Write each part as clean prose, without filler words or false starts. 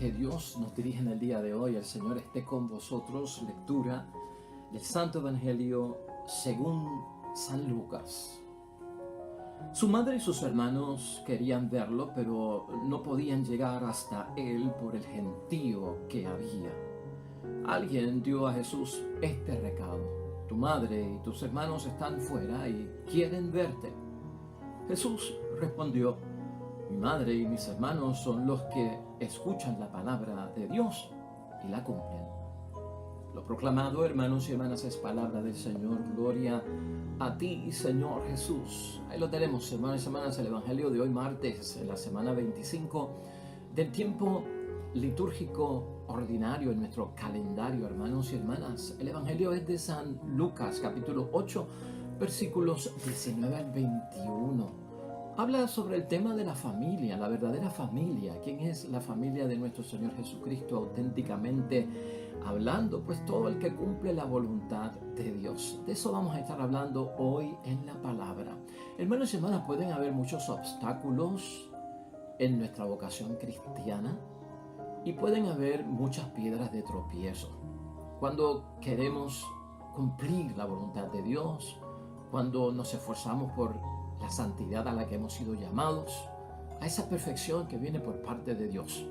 que Dios nos dirige en el día de hoy. El Señor esté con vosotros. Lectura del Santo Evangelio según San Lucas. Su madre y sus hermanos querían verlo, pero no podían llegar hasta él por el gentío que había. Alguien dio a Jesús este recado: tu madre y tus hermanos están fuera y quieren verte. Jesús respondió: mi madre y mis hermanos son los que escuchan la palabra de Dios y la cumplen. Lo proclamado, hermanos y hermanas, es palabra del Señor. Gloria a ti, Señor Jesús. Ahí lo tenemos, hermanos y hermanas, el Evangelio de hoy martes, en la semana 25 del tiempo litúrgico ordinario en nuestro calendario, hermanos y hermanas. El Evangelio es de San Lucas, capítulo 8, versículos 19 al 21. Habla sobre el tema de la familia, la verdadera familia. ¿Quién es la familia de nuestro Señor Jesucristo auténticamente hablando? Pues todo el que cumple la voluntad de Dios. De eso vamos a estar hablando hoy en la palabra. Hermanos y hermanas, pueden haber muchos obstáculos en nuestra vocación cristiana y pueden haber muchas piedras de tropiezo. Cuando queremos cumplir la voluntad de Dios, cuando nos esforzamos por la santidad a la que hemos sido llamados, a esa perfección que viene por parte de Dios.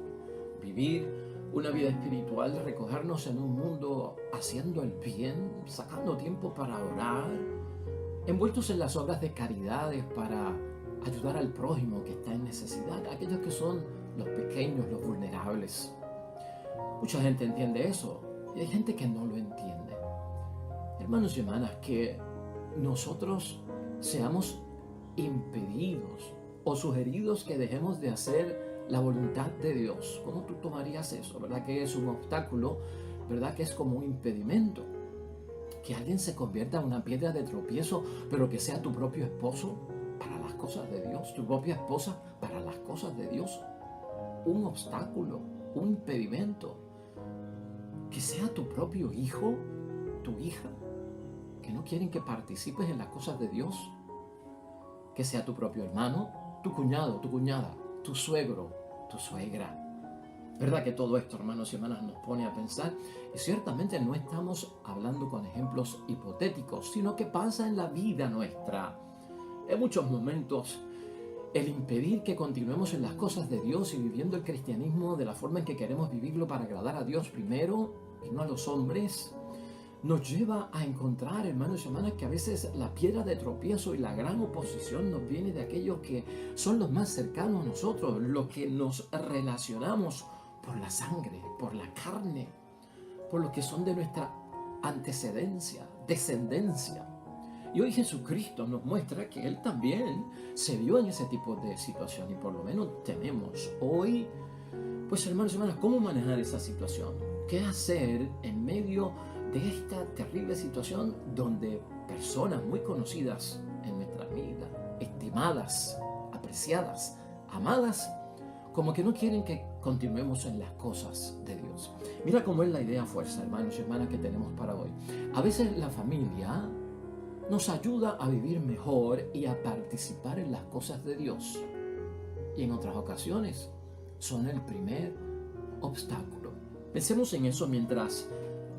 Vivir una vida espiritual, recogernos en un mundo haciendo el bien, sacando tiempo para orar, envueltos en las obras de caridades para ayudar al prójimo que está en necesidad, aquellos que son los pequeños, los vulnerables. Mucha gente entiende eso y hay gente que no lo entiende. Hermanos y hermanas, que nosotros seamos impedidos o sugeridos que dejemos de hacer la voluntad de Dios. ¿Cómo tú tomarías eso? ¿Verdad que es un obstáculo? ¿Verdad que es como un impedimento? Que alguien se convierta en una piedra de tropiezo, pero que sea tu propio esposo para las cosas de Dios, tu propia esposa para las cosas de Dios. Un obstáculo, un impedimento. Que sea tu propio hijo, tu hija, que no quieren que participes en las cosas de Dios. Que sea tu propio hermano, tu cuñado, tu cuñada, tu suegro, tu suegra. ¿Verdad que todo esto, hermanos y hermanas, nos pone a pensar? Y ciertamente no estamos hablando con ejemplos hipotéticos, sino que pasa en la vida nuestra. En muchos momentos, el impedir que continuemos en las cosas de Dios y viviendo el cristianismo de la forma en que queremos vivirlo para agradar a Dios primero y no a los hombres, nos lleva a encontrar, hermanos y hermanas, que a veces la piedra de tropiezo y la gran oposición nos viene de aquellos que son los más cercanos a nosotros, los que nos relacionamos por la sangre, por la carne, por los que son de nuestra antecedencia, descendencia. Y hoy Jesucristo nos muestra que Él también se vio en ese tipo de situación y por lo menos tenemos hoy, pues hermanos y hermanas, ¿cómo manejar esa situación? ¿Qué hacer en medio de esta terrible situación donde personas muy conocidas en nuestra vida, estimadas, apreciadas, amadas, como que no quieren que continuemos en las cosas de Dios? Mira cómo es la idea fuerza, hermanos y hermanas, que tenemos para hoy. A veces la familia nos ayuda a vivir mejor y a participar en las cosas de Dios. Y en otras ocasiones son el primer obstáculo. Pensemos en eso mientras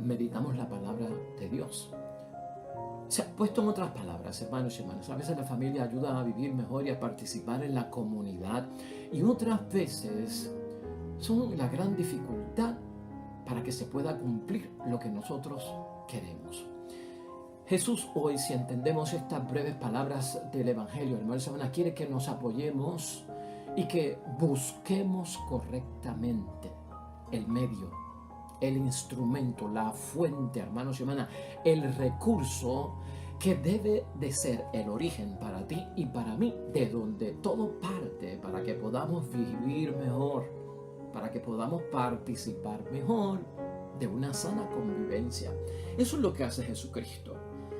meditamos la palabra de Dios. Se ha puesto en otras palabras, hermanos y hermanas, a veces la familia ayuda a vivir mejor y a participar en la comunidad, y otras veces son la gran dificultad para que se pueda cumplir lo que nosotros queremos. Jesús hoy, si entendemos estas breves palabras del Evangelio, hermanos y hermanas, quiere que nos apoyemos y que busquemos correctamente el medio, el instrumento, la fuente, hermanos y hermanas, el recurso que debe de ser el origen para ti y para mí, de donde todo parte para que podamos vivir mejor, para que podamos participar mejor de una sana convivencia. Eso es lo que hace Jesucristo.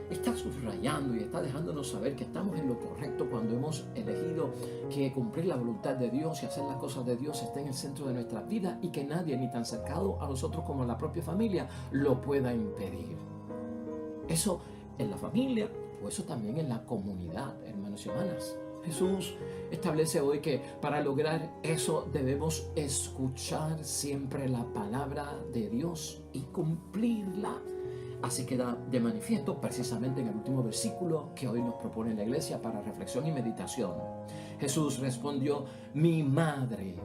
Está subrayando y está dejándonos saber que estamos en lo correcto cuando hemos elegido que cumplir la voluntad de Dios y hacer las cosas de Dios esté en el centro de nuestra vida y que nadie, ni tan cercano a nosotros como la propia familia, lo pueda impedir. Eso en la familia o eso también en la comunidad, hermanos y hermanas. Jesús establece hoy que para lograr eso debemos escuchar siempre la palabra de Dios y cumplirla. Así queda de manifiesto precisamente en el último versículo que hoy nos propone la iglesia para reflexión y meditación. Jesús respondió: mi madre,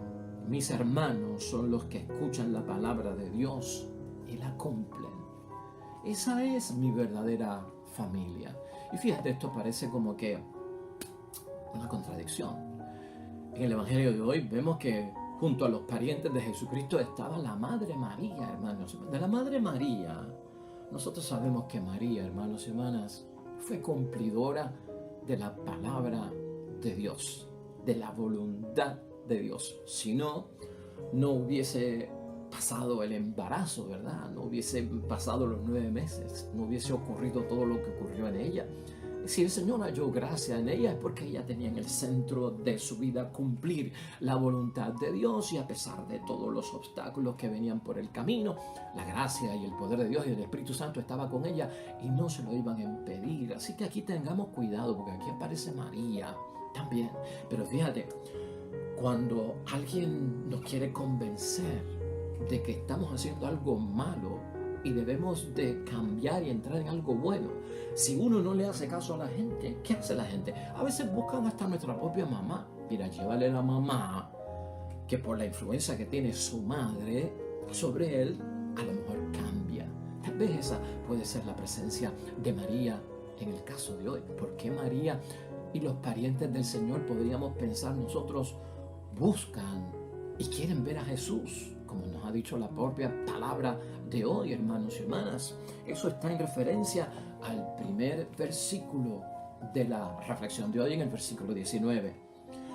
mis hermanos son los que escuchan la palabra de Dios y la cumplen. Esa es mi verdadera familia. Y fíjate, esto parece como que una contradicción. En el Evangelio de hoy vemos que junto a los parientes de Jesucristo estaba la Madre María, hermanos. De la Madre María, nosotros sabemos que María, hermanos y hermanas, fue cumplidora de la palabra de Dios, de la voluntad de Dios. Si no, no hubiese pasado el embarazo, ¿verdad? No hubiese pasado los 9 meses, no hubiese ocurrido todo lo que ocurrió en ella. Si el Señor halló gracia en ella es porque ella tenía en el centro de su vida cumplir la voluntad de Dios, y a pesar de todos los obstáculos que venían por el camino, la gracia y el poder de Dios y el Espíritu Santo estaba con ella y no se lo iban a impedir. Así que aquí tengamos cuidado, porque aquí aparece María también. Pero fíjate, cuando alguien nos quiere convencer de que estamos haciendo algo malo y debemos de cambiar y entrar en algo bueno, si uno no le hace caso a la gente, ¿qué hace la gente? A veces buscan hasta nuestra propia mamá. Mira, llévale a la mamá que por la influencia que tiene su madre sobre él, a lo mejor cambia. Tal vez esa puede ser la presencia de María en el caso de hoy. ¿Por qué María y los parientes del Señor, podríamos pensar nosotros, buscan y quieren ver a Jesús? Como nos ha dicho la propia palabra de hoy, hermanos y hermanas. Eso está en referencia al primer versículo de la reflexión de hoy, en el versículo 19.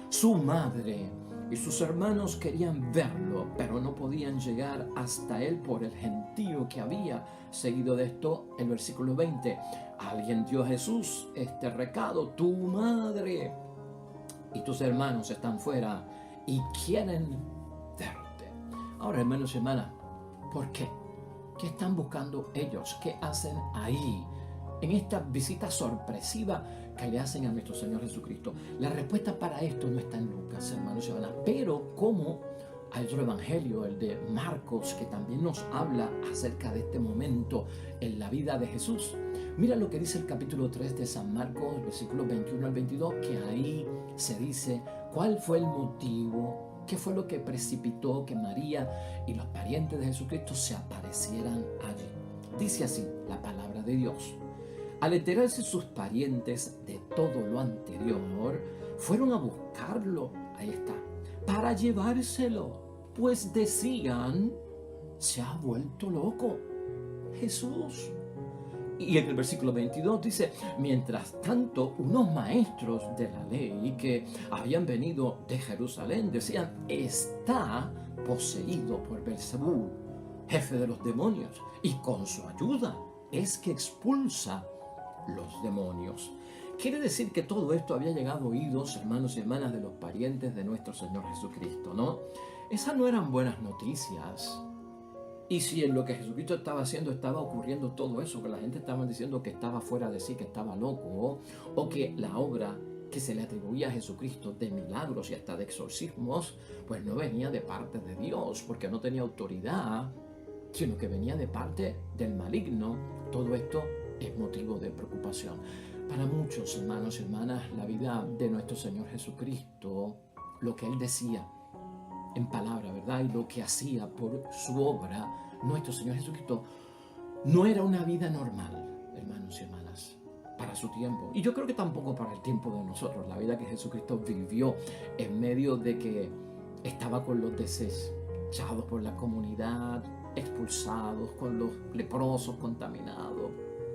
Su madre y sus hermanos querían verlo, pero no podían llegar hasta él por el gentío que había. Seguido de esto, el versículo 20. Alguien dio a Jesús este recado: tu madre y tus hermanos están fuera y quieren verte. Ahora, hermanos y hermanas, ¿por qué? ¿Qué están buscando ellos? ¿Qué hacen ahí, en esta visita sorpresiva que le hacen a nuestro Señor Jesucristo? La respuesta para esto no está en Lucas, hermanos y hermanas, pero como hay otro evangelio, el de Marcos, que también nos habla acerca de este momento en la vida de Jesús. Mira lo que dice el capítulo 3 de San Marcos, versículos 21 al 22, que ahí se dice cuál fue el motivo, qué fue lo que precipitó que María y los parientes de Jesucristo se aparecieran allí. Dice así la palabra de Dios: al enterarse sus parientes de todo lo anterior, fueron a buscarlo, ahí está, para llevárselo, pues decían: se ha vuelto loco Jesús. Y en el versículo 22 dice: mientras tanto, unos maestros de la ley que habían venido de Jerusalén decían: está poseído por Belzebú, jefe de los demonios, y con su ayuda es que expulsa los demonios. Quiere decir que todo esto había llegado a oídos, hermanos y hermanas, de los parientes de nuestro Señor Jesucristo, ¿no? Esas no eran buenas noticias. Y si en lo que Jesucristo estaba haciendo estaba ocurriendo todo eso, que la gente estaba diciendo que estaba fuera de sí, que estaba loco, o que la obra que se le atribuía a Jesucristo de milagros y hasta de exorcismos, pues no venía de parte de Dios, porque no tenía autoridad, sino que venía de parte del maligno, todo esto es motivo de preocupación. Para muchos, hermanos y hermanas, la vida de nuestro Señor Jesucristo, lo que Él decía en palabra, ¿verdad?, y lo que hacía por su obra, nuestro Señor Jesucristo, no era una vida normal, hermanos y hermanas, para su tiempo. Y yo creo que tampoco para el tiempo de nosotros. La vida que Jesucristo vivió en medio de que estaba con los desechados por la comunidad, expulsados, con los leprosos contaminados,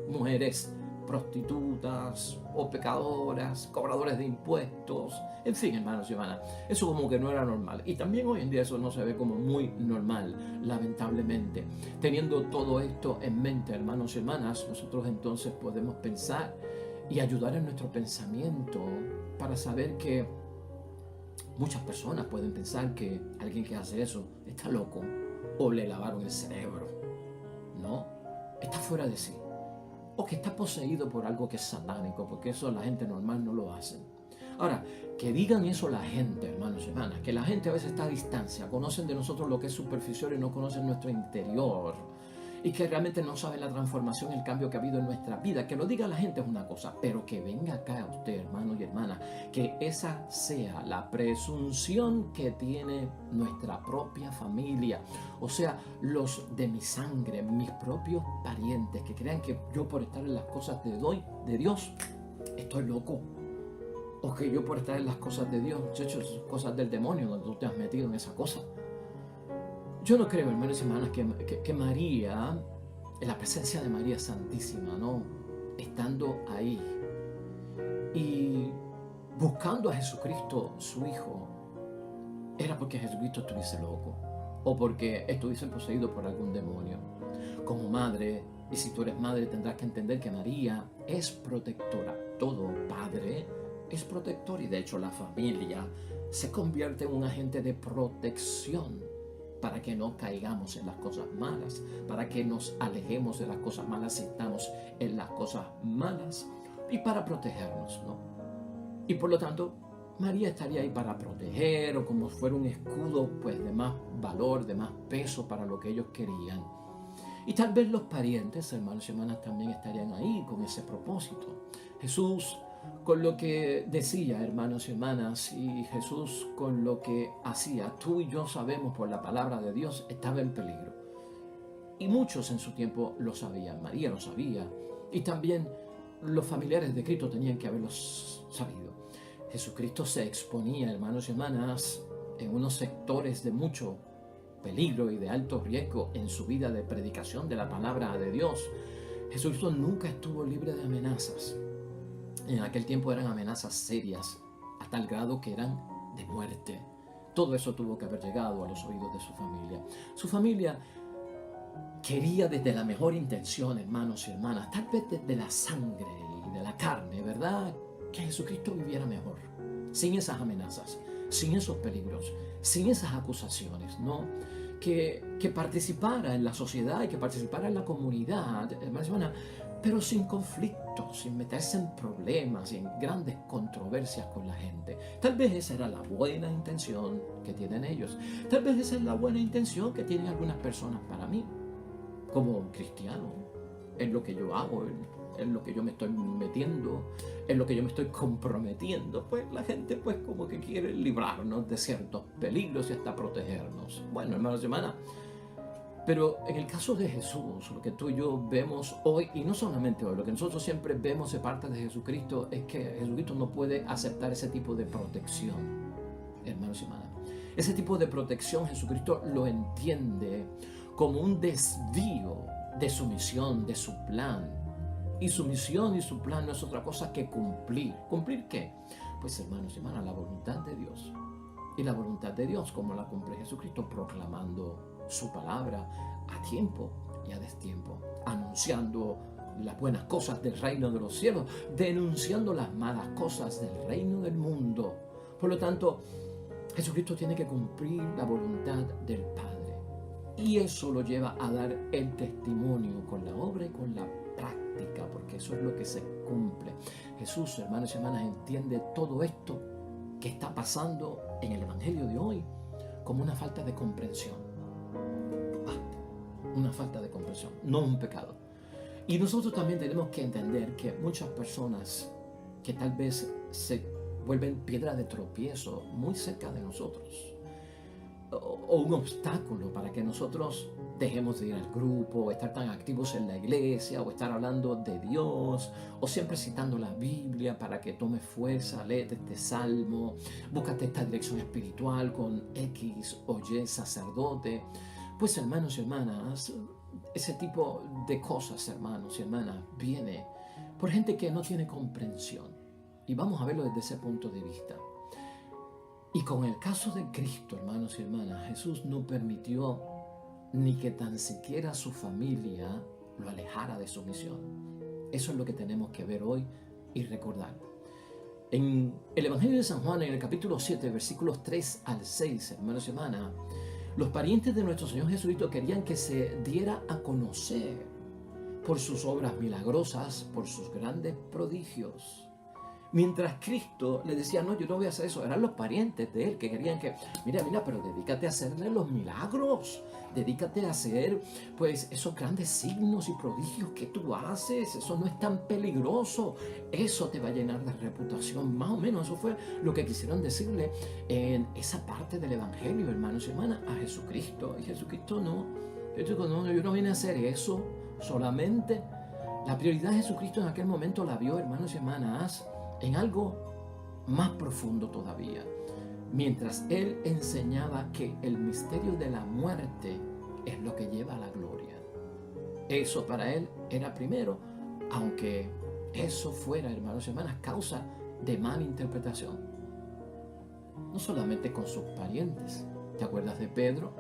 mujeres prostitutas o pecadoras, cobradores de impuestos, en fin, hermanos y hermanas, eso como que no era normal. Y también hoy en día eso no se ve como muy normal, lamentablemente. Teniendo todo esto en mente, hermanos y hermanas, nosotros entonces podemos pensar y ayudar en nuestro pensamiento para saber que muchas personas pueden pensar que alguien que hace eso está loco o le lavaron el cerebro, ¿no? Está fuera de sí, o que está poseído por algo que es satánico, porque eso la gente normal no lo hace. Ahora, que digan eso la gente, hermanos y hermanas, que la gente a veces está a distancia, conocen de nosotros lo que es superficial y no conocen nuestro interior, y que realmente no saben la transformación, el cambio que ha habido en nuestra vida. Que lo diga la gente es una cosa, pero que venga acá usted, hermano y hermana, que esa sea la presunción que tiene nuestra propia familia, o sea, los de mi sangre, mis propios parientes, que crean que yo por estar en las cosas de Dios estoy loco, o que yo por estar en las cosas de Dios, muchachos, cosas del demonio, donde tú te has metido en esa cosa. Yo no creo, hermanos y hermanas, que María, en la presencia de María Santísima, ¿no?, estando ahí y buscando a Jesucristo, su Hijo, era porque Jesucristo estuviese loco o porque estuviese poseído por algún demonio. Como madre, y si tú eres madre, tendrás que entender que María es protectora. Todo padre es protector, y de hecho la familia se convierte en un agente de protección para que no caigamos en las cosas malas, para que nos alejemos de las cosas malas si estamos en las cosas malas, y para protegernos, ¿no? Y por lo tanto, María estaría ahí para proteger, o como fuera un escudo, pues, de más valor, de más peso para lo que ellos querían. Y tal vez los parientes, hermanos y hermanas, también estarían ahí con ese propósito. Jesús, con lo que decía, hermanos y hermanas, y Jesús con lo que hacía, tú y yo sabemos por la palabra de Dios, estaba en peligro. Y muchos en su tiempo lo sabían. María lo sabía, y también los familiares de Cristo tenían que haberlo sabido. Jesucristo se exponía, hermanos y hermanas, en unos sectores de mucho peligro y de alto riesgo en su vida de predicación de la palabra de Dios. Jesucristo nunca estuvo libre de amenazas. En aquel tiempo eran amenazas serias, a tal grado que eran de muerte. Todo eso tuvo que haber llegado a los oídos de su familia. Su familia quería desde la mejor intención, hermanos y hermanas, tal vez desde la sangre y de la carne, ¿verdad?, que Jesucristo viviera mejor, sin esas amenazas, sin esos peligros, sin esas acusaciones, ¿no? Que participara en la sociedad y que participara en la comunidad, hermanos y hermanas, pero sin conflictos, sin meterse en problemas, en grandes controversias con la gente. Tal vez esa era la buena intención que tienen ellos. Tal vez esa es la buena intención que tienen algunas personas para mí, como cristiano, en lo que yo hago, en lo que yo me estoy metiendo, en lo que yo me estoy comprometiendo. Pues la gente, pues, como que quiere librarnos de ciertos peligros y hasta protegernos. Bueno, hermanos y hermanas, pero en el caso de Jesús, lo que tú y yo vemos hoy, y no solamente hoy, lo que nosotros siempre vemos de parte de Jesucristo es que Jesucristo no puede aceptar ese tipo de protección, hermanos y hermanas. Ese tipo de protección Jesucristo lo entiende como un desvío de su misión, de su plan. Y su misión y su plan no es otra cosa que cumplir. ¿Cumplir qué? Pues, hermanos y hermanas, la voluntad de Dios. Y la voluntad de Dios, como la cumple Jesucristo, proclamando su palabra a tiempo y a destiempo, anunciando las buenas cosas del reino de los cielos, denunciando las malas cosas del reino del mundo. Por lo tanto, Jesucristo tiene que cumplir la voluntad del Padre. Y eso lo lleva a dar el testimonio con la obra y con la práctica, porque eso es lo que se cumple. Jesús, hermanos y hermanas, entiende todo esto que está pasando en el Evangelio de hoy como una falta de comprensión. Una falta de comprensión, no un pecado. Y nosotros también tenemos que entender que muchas personas que tal vez se vuelven piedra de tropiezo muy cerca de nosotros, o un obstáculo para que nosotros dejemos de ir al grupo, o estar tan activos en la iglesia, o estar hablando de Dios, o siempre citando la Biblia para que tome fuerza, léete este salmo, búscate esta dirección espiritual con X o Y sacerdote. Pues, hermanos y hermanas, ese tipo de cosas, hermanos y hermanas, viene por gente que no tiene comprensión. Y vamos a verlo desde ese punto de vista. Y con el caso de Cristo, hermanos y hermanas, Jesús no permitió ni que tan siquiera su familia lo alejara de su misión. Eso es lo que tenemos que ver hoy y recordar. En el Evangelio de San Juan, en el capítulo 7, versículos 3 al 6, hermanos y hermanas, los parientes de nuestro Señor Jesucristo querían que se diera a conocer por sus obras milagrosas, por sus grandes prodigios. Mientras Cristo le decía, no, yo no voy a hacer eso. Eran los parientes de él que querían que, mira, pero dedícate a hacerle los milagros. Dedícate a hacer, pues, esos grandes signos y prodigios que tú haces. Eso no es tan peligroso. Eso te va a llenar de reputación. Más o menos eso fue lo que quisieron decirle en esa parte del Evangelio, hermanos y hermanas, a Jesucristo. Y Jesucristo no. Yo no vine a hacer eso solamente. La prioridad de Jesucristo en aquel momento la vio, hermanos y hermanas, en algo más profundo todavía. Mientras él enseñaba que el misterio de la muerte es lo que lleva a la gloria. Eso para él era primero, aunque eso fuera, hermanos y hermanas, causa de mala interpretación. No solamente con sus parientes. ¿Te acuerdas de Pedro?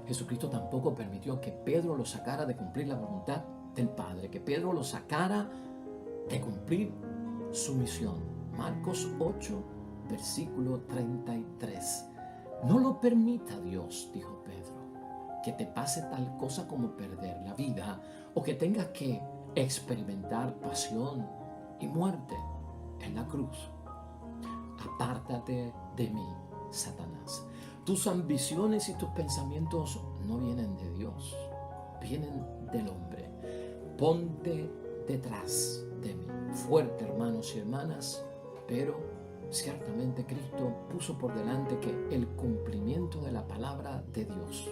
Jesucristo tampoco permitió que Pedro lo sacara de cumplir la voluntad del Padre, que Pedro lo sacara de cumplir su misión. Marcos 8, versículo 33. No lo permita Dios, dijo Pedro, que te pase tal cosa como perder la vida o que tengas que experimentar pasión y muerte en la cruz. Apártate de mí, Satanás. Tus ambiciones y tus pensamientos no vienen de Dios, vienen del hombre. Ponte detrás de mí. Fuerte, hermanos y hermanas, pero ciertamente Cristo puso por delante que el cumplimiento de la palabra de Dios,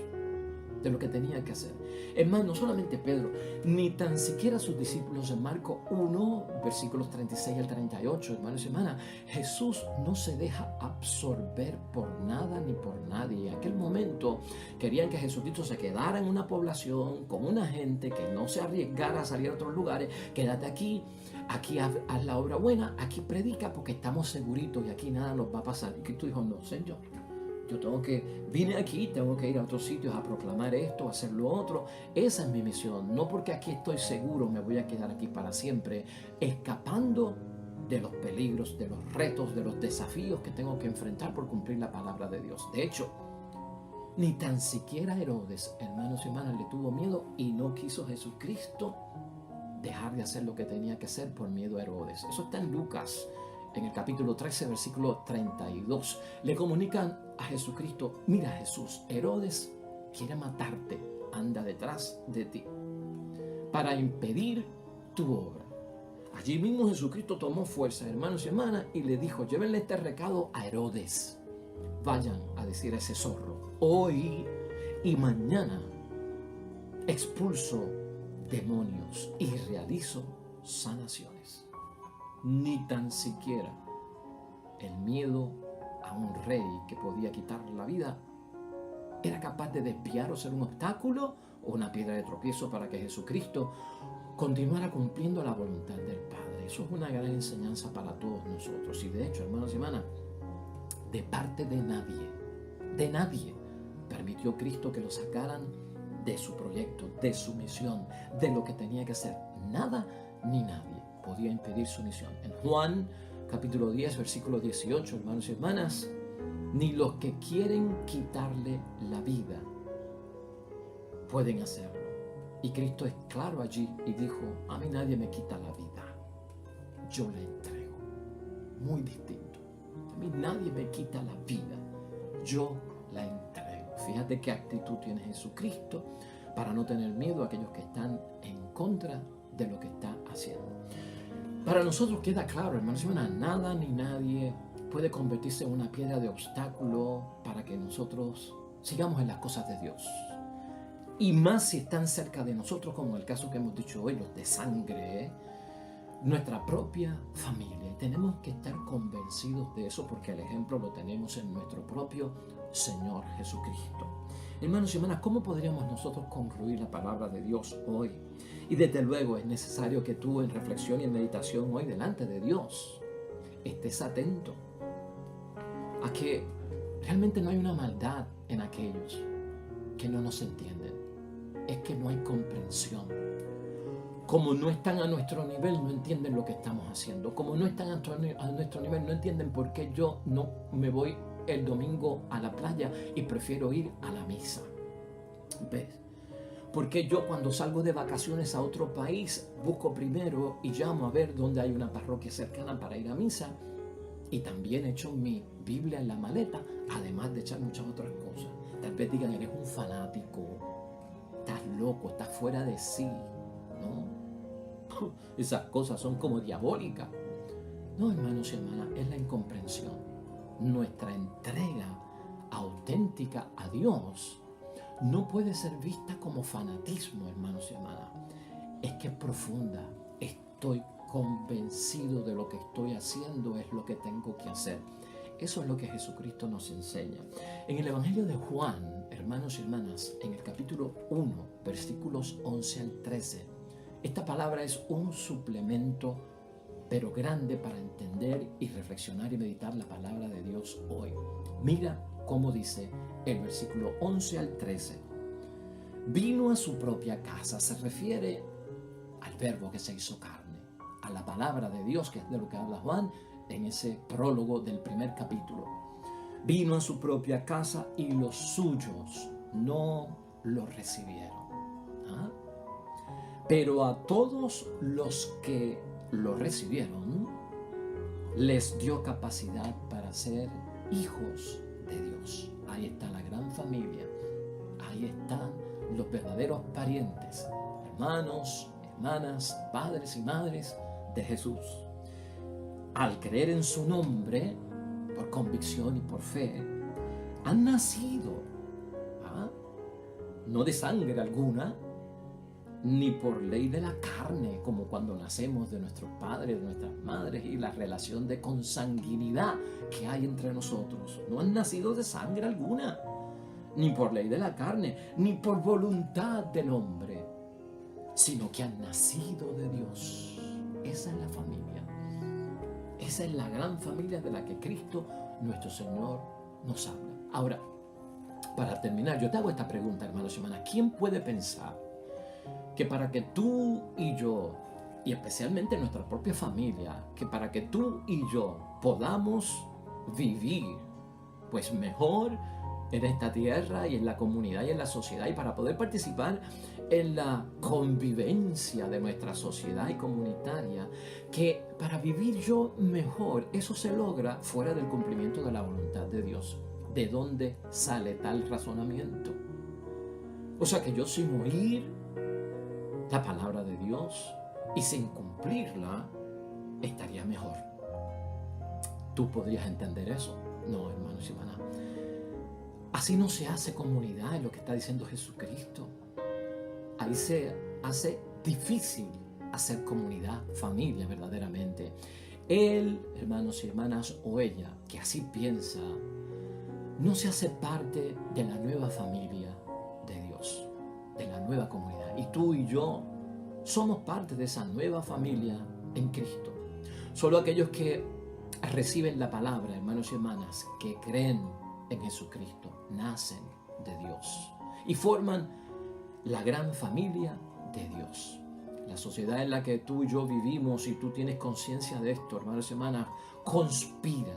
de lo que tenía que hacer. Es más, no solamente Pedro, ni tan siquiera sus discípulos. En Marcos 1, versículos 36 al 38, hermanos y hermanas, Jesús no se deja absorber por nada ni por nadie. En aquel momento querían que Jesucristo se quedara en una población con una gente que no se arriesgara a salir a otros lugares. Quédate aquí haz la obra buena, aquí predica porque estamos seguritos y aquí nada nos va a pasar. Y Cristo dijo, no, Señor, vine aquí, tengo que ir a otros sitios a proclamar esto, a hacer lo otro. Esa es mi misión. No porque aquí estoy seguro me voy a quedar aquí para siempre, escapando de los peligros, de los retos, de los desafíos que tengo que enfrentar por cumplir la palabra de Dios. De hecho, ni tan siquiera Herodes, hermanos y hermanas, le tuvo miedo y no quiso Jesucristo dejar de hacer lo que tenía que hacer por miedo a Herodes. Eso está en Lucas, en el capítulo 13, versículo 32. Le comunican a Jesucristo, mira Jesús, Herodes quiere matarte, anda detrás de ti para impedir tu obra. Allí mismo Jesucristo tomó fuerza, hermanos y hermanas, y le dijo, llévenle este recado a Herodes. Vayan a decir a ese zorro, hoy y mañana expulso demonios y realizo sanaciones. Ni tan siquiera el miedo a un rey que podía quitarle la vida era capaz de desviar o ser un obstáculo o una piedra de tropiezo para que Jesucristo continuara cumpliendo la voluntad del Padre. Eso es una gran enseñanza para todos nosotros. Y de hecho, hermanos y hermanas, de parte de nadie permitió Cristo que lo sacaran de su proyecto, de su misión, de lo que tenía que hacer. Nada ni nadie podía impedir su misión. En Juan capítulo 10, versículo 18, hermanos y hermanas, ni los que quieren quitarle la vida pueden hacerlo. Y Cristo es claro allí y dijo, a mí nadie me quita la vida, yo la entrego. Muy distinto. A mí nadie me quita la vida, yo la entrego. Fíjate qué actitud tiene Jesucristo para no tener miedo a aquellos que están en contra de lo que está haciendo. Para nosotros queda claro, hermanos y hermanas, nada ni nadie puede convertirse en una piedra de obstáculo para que nosotros sigamos en las cosas de Dios. Y más si están cerca de nosotros, como el caso que hemos dicho hoy, los de sangre, nuestra propia familia. Y tenemos que estar convencidos de eso porque el ejemplo lo tenemos en nuestro propio Señor Jesucristo. Hermanos y hermanas, ¿cómo podríamos nosotros concluir la palabra de Dios hoy? Y desde luego es necesario que tú en reflexión y en meditación hoy delante de Dios estés atento a que realmente no hay una maldad en aquellos que no nos entienden. Es que no hay comprensión. Como no están a nuestro nivel, no entienden lo que estamos haciendo. Como no están a nuestro nivel, no entienden por qué yo no me voy el domingo a la playa y prefiero ir a la misa. ¿Ves? Porque yo cuando salgo de vacaciones a otro país, busco primero y llamo a ver dónde hay una parroquia cercana para ir a misa. Y también echo mi Biblia en la maleta, además de echar muchas otras cosas. Tal vez digan, eres un fanático, estás loco, estás fuera de sí. No, esas cosas son como diabólicas. No, hermanos y hermanas, es la incomprensión. Nuestra entrega auténtica a Dios no puede ser vista como fanatismo, hermanos y hermanas. Es que es profunda. Estoy convencido de lo que estoy haciendo, es lo que tengo que hacer. Eso es lo que Jesucristo nos enseña. En el Evangelio de Juan, hermanos y hermanas, en el capítulo 1, versículos 11 al 13, esta palabra es un suplemento, pero grande, para entender y reflexionar y meditar la palabra de Dios hoy. Mira cómo dice el versículo 11 al 13. Vino a su propia casa. Se refiere al verbo que se hizo carne, a la palabra de Dios, que es de lo que habla Juan en ese prólogo del primer capítulo. Vino a su propia casa y los suyos no lo recibieron. ¿Ah? Pero a todos los que lo recibieron, les dio capacidad para ser hijos de Dios. Ahí está la gran familia. Ahí están los verdaderos parientes, hermanos, hermanas, padres y madres de Jesús. Al creer en su nombre, por convicción y por fe, han nacido, no de sangre alguna, ni por ley de la carne, como cuando nacemos de nuestros padres, de nuestras madres, y la relación de consanguinidad que hay entre nosotros. No han nacido de sangre alguna, ni por ley de la carne, ni por voluntad del hombre, sino que han nacido de Dios. Esa es la familia. Esa es la gran familia de la que Cristo, nuestro Señor, nos habla. Ahora, para terminar, yo te hago esta pregunta, hermanos y hermanas. ¿Quién puede pensar que para que tú y yo, y especialmente nuestra propia familia, que para que tú y yo podamos vivir pues mejor en esta tierra y en la comunidad y en la sociedad, y para poder participar en la convivencia de nuestra sociedad y comunitaria, que para vivir yo mejor, eso se logra fuera del cumplimiento de la voluntad de Dios? ¿De dónde sale tal razonamiento? O sea que yo sin oír la palabra de Dios y sin cumplirla estaría mejor. ¿Tú podrías entender eso? No, hermanos y hermanas. Así no se hace comunidad, es lo que está diciendo Jesucristo. Ahí se hace difícil hacer comunidad, familia verdaderamente. Él, hermanos y hermanas, o ella, que así piensa, no se hace parte de la nueva familia de Dios, de la nueva comunidad. Y tú y yo somos parte de esa nueva familia en Cristo. Solo aquellos que reciben la palabra, hermanos y hermanas, que creen en Jesucristo, nacen de Dios y forman la gran familia de Dios. La sociedad en la que tú y yo vivimos, y tú tienes conciencia de esto, hermanos y hermanas, conspira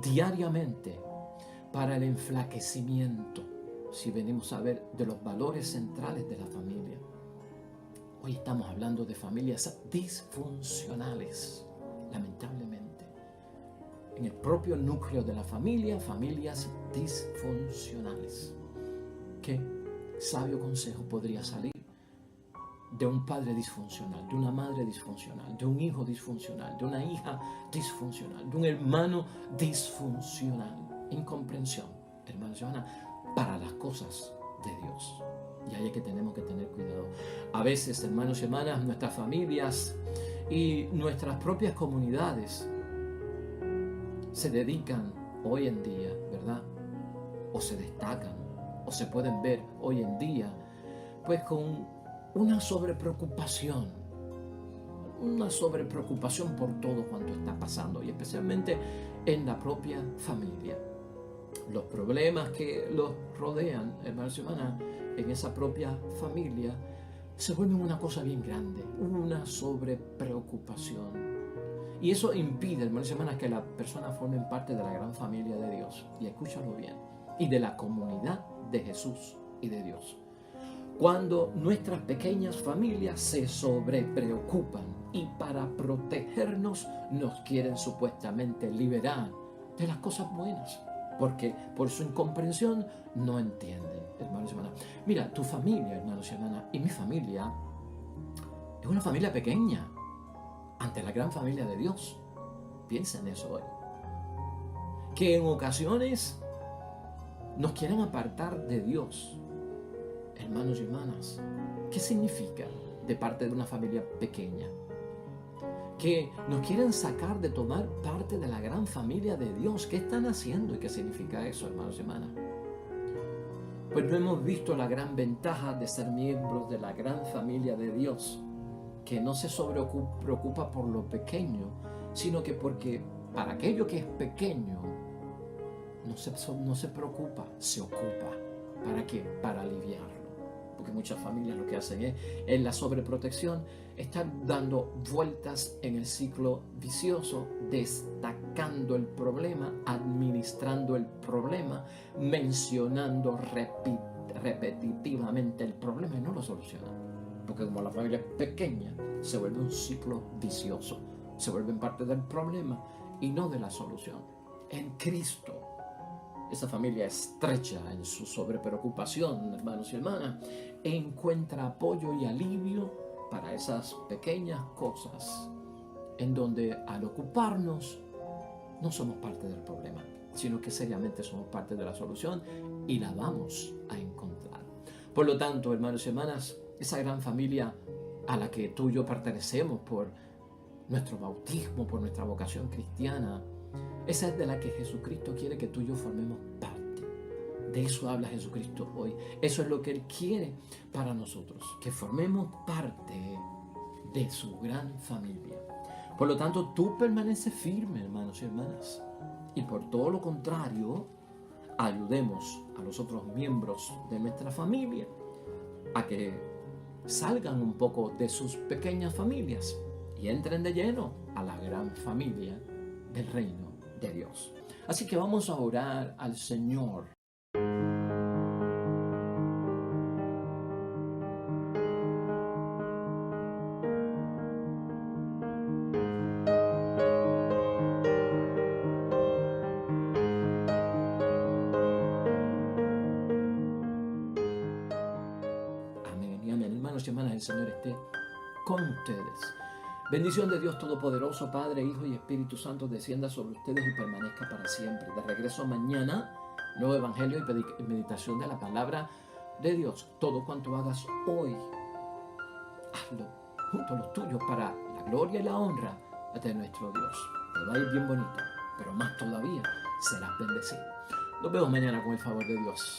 diariamente para el enflaquecimiento, si venimos a ver, de los valores centrales de la familia. Hoy estamos hablando de familias disfuncionales, lamentablemente. En el propio núcleo de la familia, familias disfuncionales. ¿Qué sabio consejo podría salir de un padre disfuncional, de una madre disfuncional, de un hijo disfuncional, de una hija disfuncional, de un hermano disfuncional? Incomprensión, hermanos y hermanas, para las cosas de Dios. Y ahí es que tenemos que tener cuidado. A veces, hermanos y hermanas, nuestras familias y nuestras propias comunidades se dedican hoy en día, ¿verdad? O se destacan, o se pueden ver hoy en día, pues con una sobrepreocupación por todo cuanto está pasando, y especialmente en la propia familia. Los problemas que los rodean, hermanos y hermanas, en esa propia familia, se vuelven una cosa bien grande, una sobrepreocupación. Y eso impide, hermanos y hermanas, que las personas formen parte de la gran familia de Dios. Y escúchalo bien. Y de la comunidad de Jesús y de Dios. Cuando nuestras pequeñas familias se sobrepreocupan y para protegernos nos quieren supuestamente liberar de las cosas buenas, porque por su incomprensión no entienden, hermanos y hermanas. Mira, tu familia, hermanos y hermanas, y mi familia es una familia pequeña ante la gran familia de Dios. Piensa en eso hoy. Que en ocasiones nos quieren apartar de Dios. Hermanos y hermanas, ¿qué significa de parte de una familia pequeña? Que nos quieren sacar de tomar parte de la gran familia de Dios. ¿Qué están haciendo y qué significa eso, hermanos y hermanas? Pues no hemos visto la gran ventaja de ser miembros de la gran familia de Dios, que no se preocupa por lo pequeño, sino que porque para aquello que es pequeño no se preocupa, se ocupa. ¿Para qué? Para aliviarlo. Porque muchas familias lo que hacen es, en la sobreprotección, están dando vueltas en el ciclo vicioso, destacando el problema, administrando el problema, mencionando repetitivamente el problema y no lo solucionan. Porque como la familia es pequeña, se vuelve un ciclo vicioso, se vuelven parte del problema y no de la solución. En Cristo, esa familia estrecha en su sobrepreocupación, hermanos y hermanas, encuentra apoyo y alivio para esas pequeñas cosas, en donde al ocuparnos no somos parte del problema, sino que seriamente somos parte de la solución y la vamos a encontrar. Por lo tanto, hermanos y hermanas, esa gran familia a la que tú y yo pertenecemos por nuestro bautismo, por nuestra vocación cristiana, esa es de la que Jesucristo quiere que tú y yo formemos parte. De eso habla Jesucristo hoy. Eso es lo que Él quiere para nosotros, que formemos parte de su gran familia. Por lo tanto, tú permaneces firme, hermanos y hermanas. Y por todo lo contrario, ayudemos a los otros miembros de nuestra familia a que salgan un poco de sus pequeñas familias y entren de lleno a la gran familia del reino de Dios. Así que vamos a orar al Señor. Amén y amén. Hermanos y hermanas, el Señor esté con ustedes. Bendición de Dios Todopoderoso, Padre, Hijo y Espíritu Santo, descienda sobre ustedes y permanezca para siempre. De regreso mañana, nuevo evangelio y meditación de la palabra de Dios. Todo cuanto hagas hoy, hazlo junto a los tuyos para la gloria y la honra de nuestro Dios. Te va a ir bien bonito, pero más todavía serás bendecido. Nos vemos mañana con el favor de Dios.